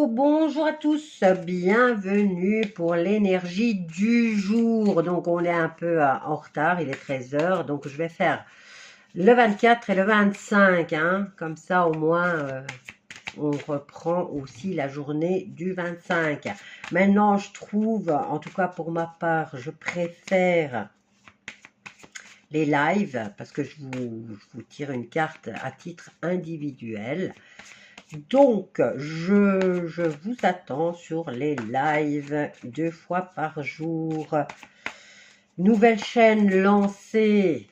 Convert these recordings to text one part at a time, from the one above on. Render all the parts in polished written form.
bonjour à tous, bienvenue pour l'énergie du jour. Donc on est un peu en retard, il est 13 h, donc je vais faire le 24 et le 25, hein. Comme ça au moins on reprend aussi la journée du 25. Maintenant je trouve, en tout cas pour ma part, je préfère les lives parce que je vous tire une carte à titre individuel. Donc, je vous attends sur les lives 2 fois par jour. Nouvelle chaîne lancée,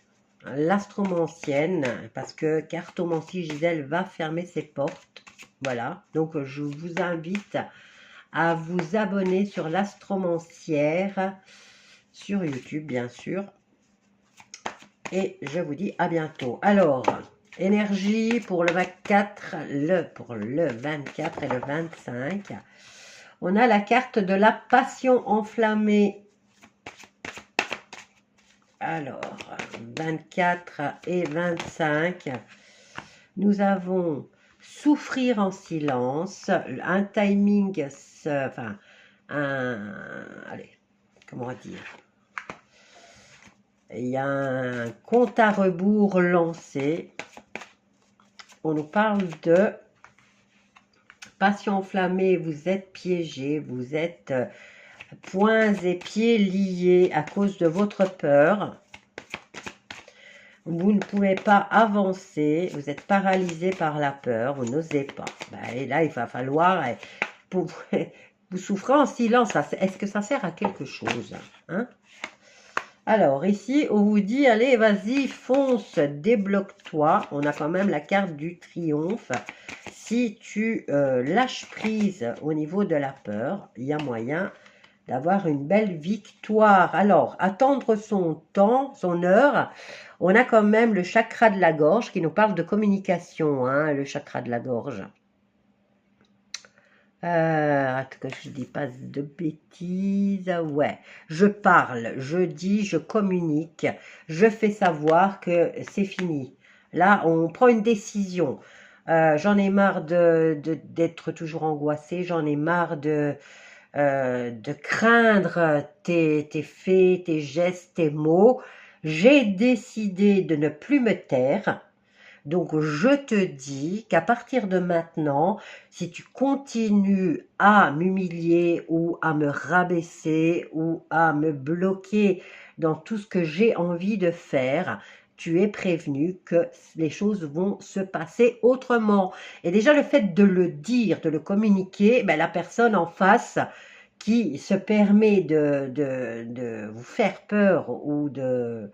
l'astromancienne, parce que Cartomancie Gisèle va fermer ses portes. Voilà, donc je vous invite à vous abonner sur l'astromancière, sur YouTube bien sûr. Et je vous dis à bientôt. Alors, énergie pour le 24, pour le 24 et le 25. On a la carte de la passion enflammée. Alors, 24 et 25. Nous avons souffrir en silence, un timing, enfin, allez, comment dire, il y a un compte à rebours lancé. On nous parle de passion enflammée, vous êtes piégé, vous êtes poings et pieds liés à cause de votre peur. Vous ne pouvez pas avancer, vous êtes paralysé par la peur, vous n'osez pas. Et là, il va falloir... Vous souffrez en silence, est-ce que ça sert à quelque chose, hein? Alors, ici, on vous dit, allez, vas-y, fonce, débloque-toi. On a quand même la carte du triomphe. Si tu lâches prise au niveau de la peur, il y a moyen d'avoir une belle victoire. Alors, attendre son temps, son heure. On a quand même le chakra de la gorge qui nous parle de communication, hein, le chakra de la gorge. Que je ne dis pas de bêtises, ouais, je parle, je dis, je communique, je fais savoir que c'est fini. Là, on prend une décision. J'en ai marre d'être toujours angoissée, j'en ai marre de craindre tes faits, tes gestes, tes mots. J'ai décidé de ne plus me taire. Donc, je te dis qu'à partir de maintenant, si tu continues à m'humilier ou à me rabaisser ou à me bloquer dans tout ce que j'ai envie de faire, tu es prévenu que les choses vont se passer autrement. Et déjà, le fait de le dire, de le communiquer, la personne en face qui se permet de vous faire peur ou de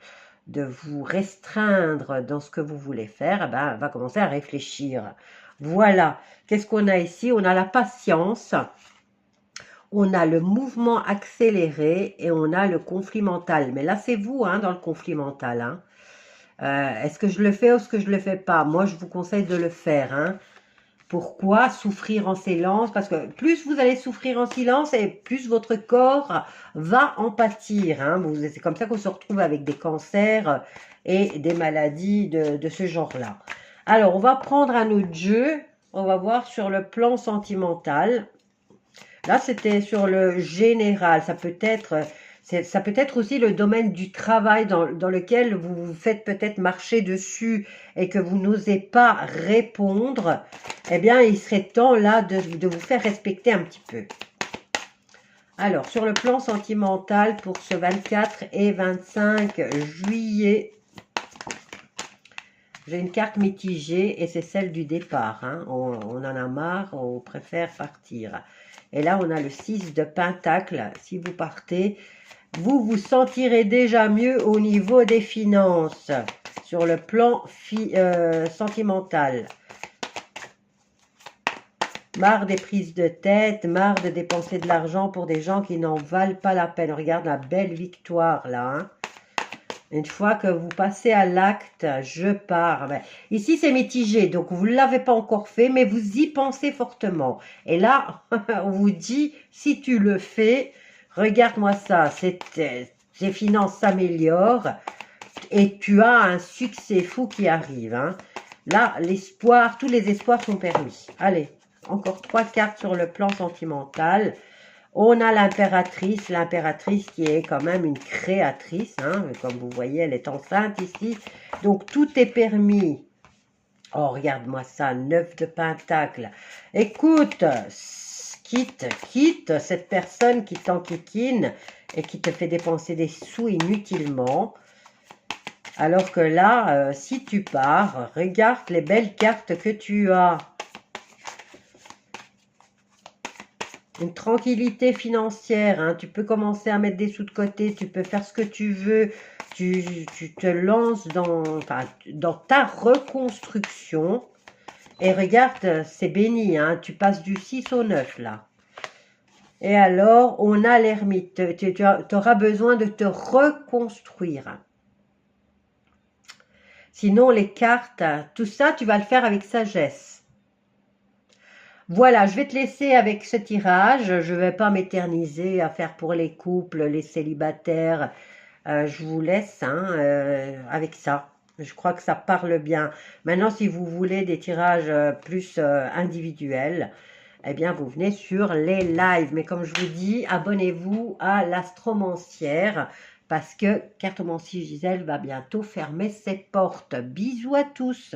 vous restreindre dans ce que vous voulez faire, va commencer à réfléchir. Voilà. Qu'est-ce qu'on a ici? On a la patience, on a le mouvement accéléré et on a le conflit mental. Mais là, c'est vous, hein, dans le conflit mental. Hein. Est-ce que je le fais ou est-ce que je ne le fais pas? Moi, je vous conseille de le faire. Hein. Pourquoi souffrir en silence? Parce que plus vous allez souffrir en silence et plus votre corps va en pâtir. Hein. C'est comme ça qu'on se retrouve avec des cancers et des maladies de ce genre-là. Alors, on va prendre un autre jeu. On va voir sur le plan sentimental. Là, c'était sur le général. Ça peut être aussi le domaine du travail dans lequel vous vous faites peut-être marcher dessus et que vous n'osez pas répondre. Eh bien, il serait temps là de vous faire respecter un petit peu. Alors, sur le plan sentimental, pour ce 24 et 25 juillet, j'ai une carte mitigée et c'est celle du départ. Hein. On en a marre, on préfère partir. Et là, on a le 6 de Pentacle. Si vous partez, vous vous sentirez déjà mieux au niveau des finances, sur le plan sentimental. Marre des prises de tête, marre de dépenser de l'argent pour des gens qui n'en valent pas la peine. Regarde la belle victoire là. Hein. Une fois que vous passez à l'acte, je pars. Ici, c'est mitigé, donc vous ne l'avez pas encore fait, mais vous y pensez fortement. Et là, on vous dit, si tu le fais, regarde-moi ça, tes finances s'améliorent et tu as un succès fou qui arrive. Hein. Là, l'espoir, tous les espoirs sont permis. Allez, encore 3 cartes sur le plan sentimental. On a l'impératrice qui est quand même une créatrice, hein, comme vous voyez, elle est enceinte ici. Donc, tout est permis. Oh, regarde-moi ça, 9 de pentacles. Écoute, quitte cette personne qui t'enquiquine et qui te fait dépenser des sous inutilement. Alors que là, si tu pars, regarde les belles cartes que tu as. Une tranquillité financière, hein. Tu peux commencer à mettre des sous de côté, tu peux faire ce que tu veux, tu te lances dans ta reconstruction. Et regarde, c'est béni, hein. Tu passes du 6 au 9 là. Et alors, on a l'ermite, tu auras besoin de te reconstruire. Sinon, les cartes, tout ça, tu vas le faire avec sagesse. Voilà, je vais te laisser avec ce tirage. Je ne vais pas m'éterniser à faire pour les couples, les célibataires. Je vous laisse avec ça. Je crois que ça parle bien. Maintenant, si vous voulez des tirages plus individuels, eh bien, vous venez sur les lives. Mais comme je vous dis, abonnez-vous à l'Astromancière parce que Cartomancie Gisèle va bientôt fermer ses portes. Bisous à tous.